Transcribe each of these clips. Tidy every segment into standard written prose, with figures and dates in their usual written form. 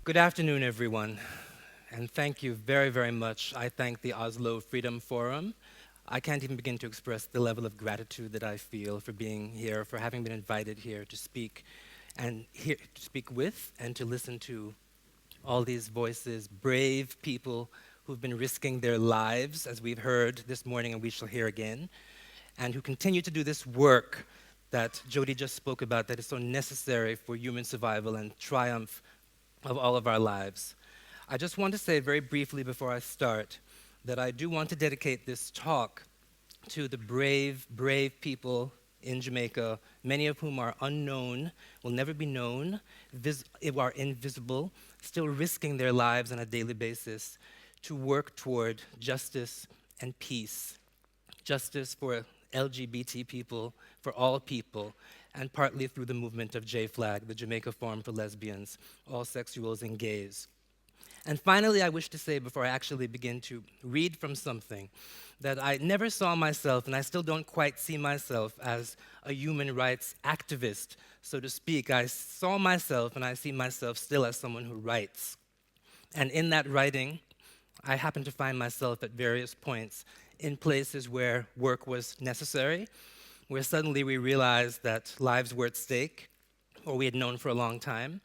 Good afternoon, everyone, and thank you very, very much. I thank the Oslo Freedom Forum. I can't even begin to express the level of gratitude that I feel for being here, for having been invited here to speak and here to speak with and to listen to all these voices, brave people who've been risking their lives, as we've heard this morning and we shall hear again, and who continue to do this work that Jody just spoke about that is so necessary for human survival and triumph of all of our lives. I just want to say very briefly before I start that I do want to dedicate this talk to the brave, brave people in Jamaica, many of whom are unknown, will never be known, are invisible, still risking their lives on a daily basis to work toward justice and peace. Justice for LGBT people, for all people, and partly through the movement of JFLAG, the Jamaica Forum for Lesbians, all sexuals and gays. And finally, I wish to say, before I actually begin to read from something, that I never saw myself, and I still don't quite see myself as a human rights activist, so to speak. I saw myself, and I see myself still as someone who writes. And in that writing, I happen to find myself at various points in places where work was necessary, where suddenly we realized that lives were at stake, or we had known for a long time,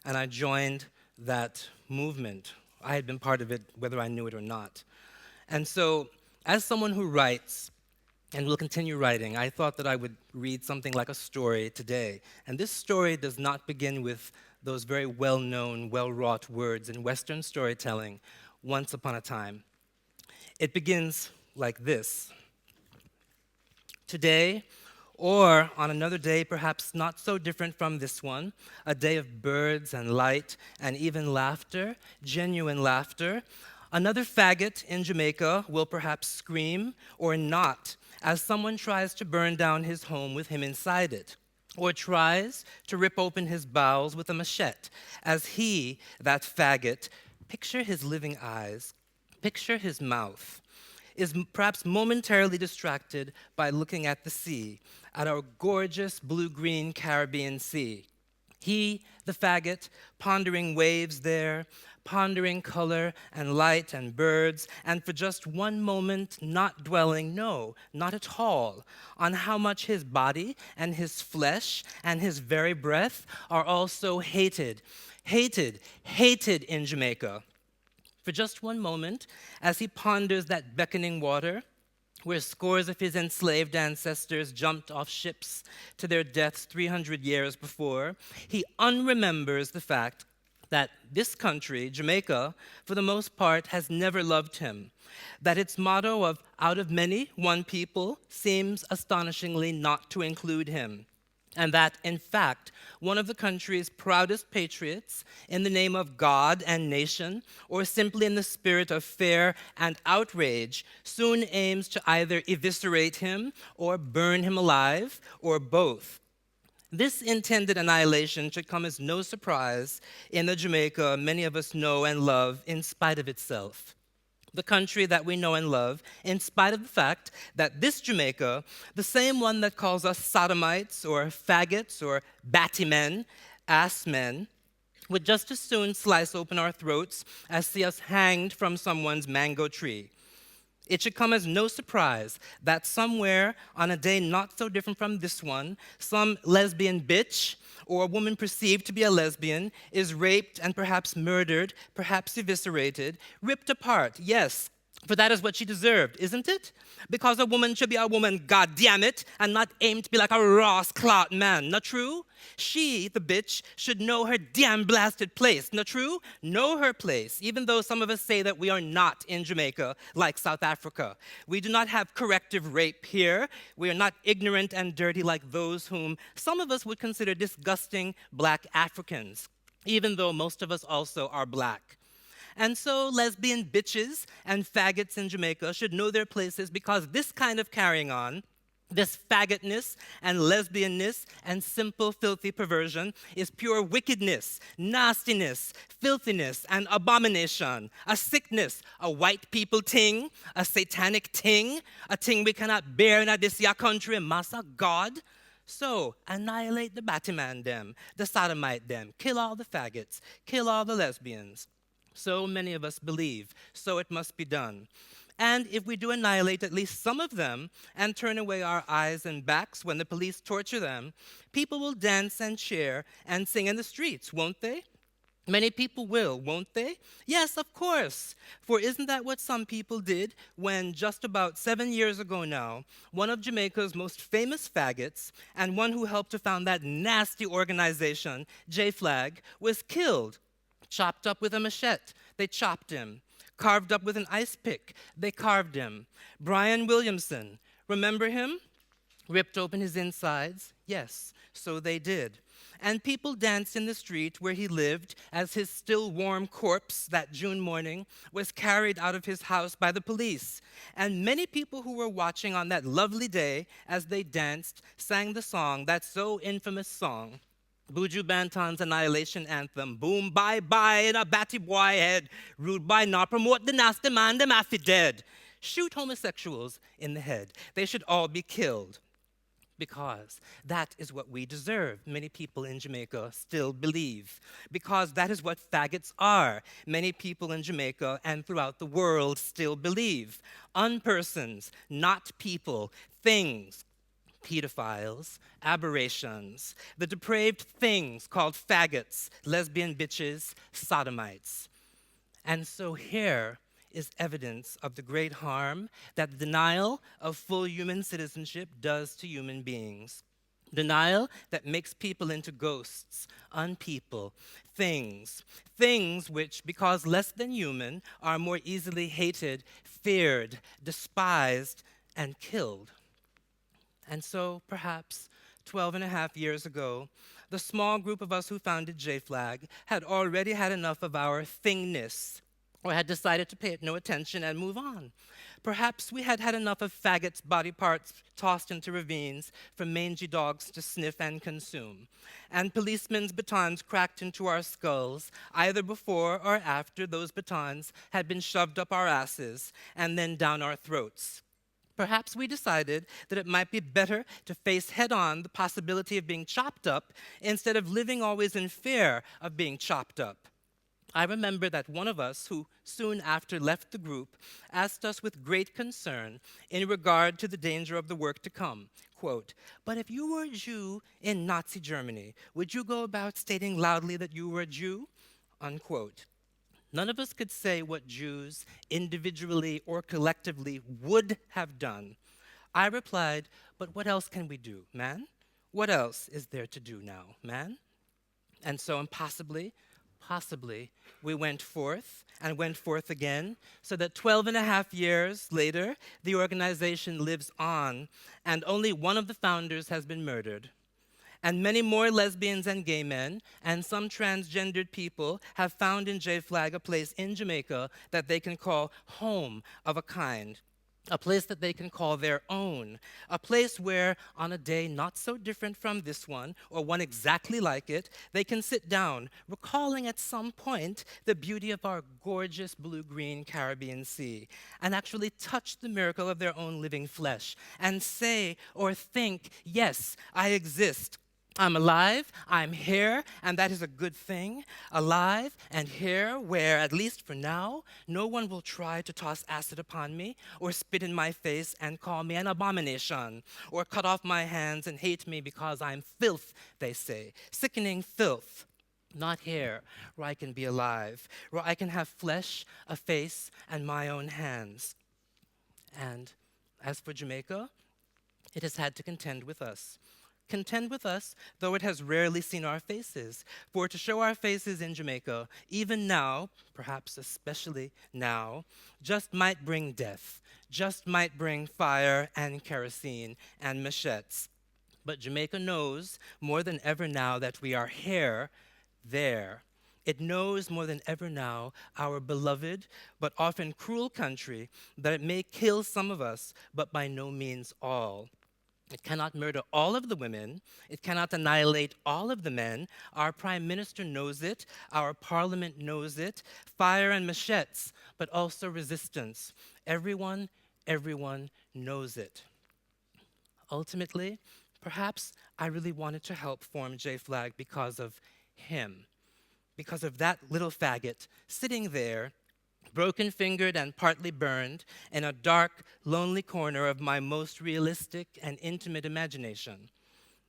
and I joined that movement. I had been part of it, whether I knew it or not. And so, as someone who writes, and will continue writing, I thought that I would read something like a story today. And this story does not begin with those very well-known, well-wrought words in Western storytelling, once upon a time. It begins like this. Today, or on another day perhaps not so different from this one, a day of birds and light and even laughter, genuine laughter, another faggot in Jamaica will perhaps scream or not as someone tries to burn down his home with him inside it, or tries to rip open his bowels with a machete as he, that faggot, picture his living eyes, picture his mouth, is perhaps momentarily distracted by looking at the sea, at our gorgeous blue-green Caribbean Sea. He, the faggot, pondering waves there, pondering color and light and birds, and for just one moment not dwelling, no, not at all, on how much his body and his flesh and his very breath are also hated in Jamaica. For just one moment, as he ponders that beckoning water, where scores of his enslaved ancestors jumped off ships to their deaths 300 years before, he unremembers the fact that this country, Jamaica, for the most part, has never loved him, that its motto of out of many, one people, seems astonishingly not to include him, and that, in fact, one of the country's proudest patriots, in the name of God and nation, or simply in the spirit of fear and outrage, soon aims to either eviscerate him or burn him alive, or both. This intended annihilation should come as no surprise in the Jamaica many of us know and love in spite of itself. The country that we know and love, in spite of the fact that this Jamaica, the same one that calls us sodomites or faggots or batty men, ass men, would just as soon slice open our throats as see us hanged from someone's mango tree. It should come as no surprise that somewhere on a day not so different from this one, some lesbian bitch or a woman perceived to be a lesbian is raped and perhaps murdered, perhaps eviscerated, ripped apart, yes, for that is what she deserved, isn't it? Because a woman should be a woman, God damn it, and not aim to be like a Ross clout man, not true? She, the bitch, should know her damn blasted place, not true? Know her place, even though some of us say that we are not in Jamaica like South Africa. We do not have corrective rape here. We are not ignorant and dirty like those whom some of us would consider disgusting black Africans, even though most of us also are black. And so lesbian bitches and faggots in Jamaica should know their places because this kind of carrying on, this faggotness and lesbianness and simple filthy perversion is pure wickedness, nastiness, filthiness, and abomination, a sickness, a white people ting, a satanic ting, a ting we cannot bear in this country, Massa God. So, annihilate the Batman them, the sodomite them, kill all the faggots, kill all the lesbians. So many of us believe, so it must be done. And if we do annihilate at least some of them and turn away our eyes and backs when the police torture them, people will dance and cheer and sing in the streets, won't they? Many people will, won't they? Yes, of course. For isn't that what some people did when, just about 7 years ago now, one of Jamaica's most famous faggots and one who helped to found that nasty organization, J-Flag, was killed, chopped up with a machete? They chopped him. Carved up with an ice pick? They carved him. Brian Williamson, remember him? Ripped open his insides? Yes, so they did. And people danced in the street where he lived as his still warm corpse that June morning was carried out of his house by the police. And many people who were watching on that lovely day as they danced sang the song, that so infamous song, Buju Banton's annihilation anthem, boom, bye, bye, in a batty boy head, rude by not promote the nasty man, them after dead. Shoot homosexuals in the head. They should all be killed. Because that is what we deserve, many people in Jamaica still believe. Because that is what faggots are, many people in Jamaica and throughout the world still believe. Unpersons, not people, things, pedophiles, aberrations, the depraved things called faggots, lesbian bitches, sodomites. And so here is evidence of the great harm that the denial of full human citizenship does to human beings. Denial that makes people into ghosts, unpeople, things. Things which, because less than human, are more easily hated, feared, despised, and killed. And so, perhaps 12 and a half years ago, the small group of us who founded J-Flag had already had enough of our thingness, or had decided to pay it no attention and move on. Perhaps we had had enough of faggots' body parts tossed into ravines for mangy dogs to sniff and consume, and policemen's batons cracked into our skulls, either before or after those batons had been shoved up our asses and then down our throats. Perhaps we decided that it might be better to face head-on the possibility of being chopped up instead of living always in fear of being chopped up. I remember that one of us, who soon after left the group, asked us with great concern in regard to the danger of the work to come, quote, "But if you were a Jew in Nazi Germany, would you go about stating loudly that you were a Jew?" Unquote. None of us could say what Jews, individually or collectively, would have done. I replied, "But what else can we do, man? What else is there to do now, man?" And so impossibly, we went forth and went forth again, so that 12 and a half years later, the organization lives on, and only one of the founders has been murdered. And many more lesbians and gay men and some transgendered people have found in J-Flag a place in Jamaica that they can call home of a kind, a place that they can call their own, a place where, on a day not so different from this one, or one exactly like it, they can sit down, recalling at some point the beauty of our gorgeous blue-green Caribbean Sea, and actually touch the miracle of their own living flesh, and say or think, yes, I exist. I'm alive, I'm here, and that is a good thing. Alive and here, where, at least for now, no one will try to toss acid upon me, or spit in my face and call me an abomination, or cut off my hands and hate me because I'm filth, they say. Sickening filth. Not here, where I can be alive, where I can have flesh, a face, and my own hands. And as for Jamaica, it has had to contend with us. Contend with us, though it has rarely seen our faces. For to show our faces in Jamaica, even now, perhaps especially now, just might bring death, just might bring fire and kerosene and machetes. But Jamaica knows more than ever now that we are here, there. It knows more than ever now, our beloved but often cruel country, that it may kill some of us, but by no means all. It cannot murder all of the women. It cannot annihilate all of the men. Our prime minister knows it. Our parliament knows it. Fire and machetes, but also resistance. Everyone knows it. Ultimately, Perhaps I really wanted to help form J Flag because of him, because of that little faggot sitting there, broken fingered and partly burned, in a dark, lonely corner of my most realistic and intimate imagination,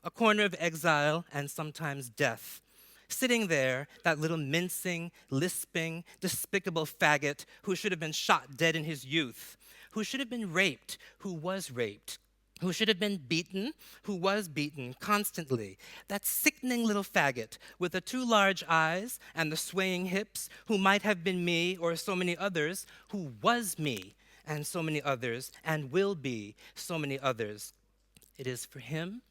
a corner of exile and sometimes death. Sitting there, that little mincing, lisping, despicable faggot who should have been shot dead in his youth, who should have been raped, who was raped, who should have been beaten, who was beaten constantly. That sickening little faggot with the two large eyes and the swaying hips, who might have been me or so many others, who was me and so many others, and will be so many others. It is for him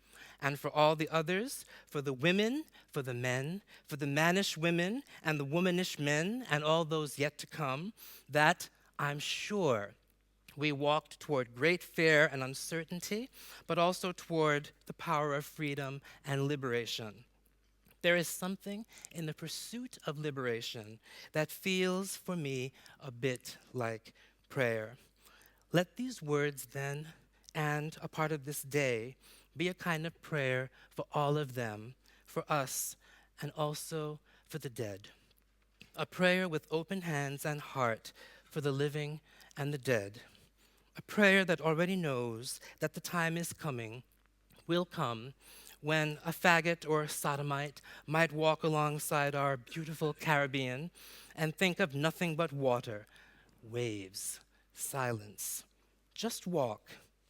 and for all the others, for the women, for the men, for the mannish women and the womanish men and all those yet to come, that I'm sure we walked toward great fear and uncertainty, but also toward the power of freedom and liberation. There is something in the pursuit of liberation that feels for me a bit like prayer. Let these words then, and a part of this day, be a kind of prayer for all of them, for us, and also for the dead. A prayer with open hands and heart for the living and the dead. A prayer that already knows that the time is coming, will come, when a faggot or sodomite might walk alongside our beautiful Caribbean and think of nothing but water, waves, silence. Just walk,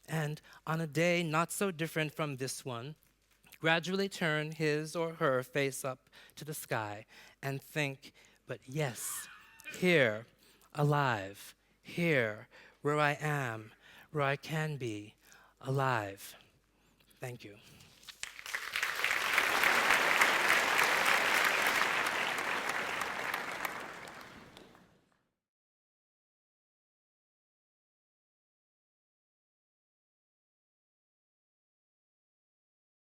and on a day not so different from this one, gradually turn his or her face up to the sky and think, but yes, here, alive, here, where I am, where I can be, alive. Thank you.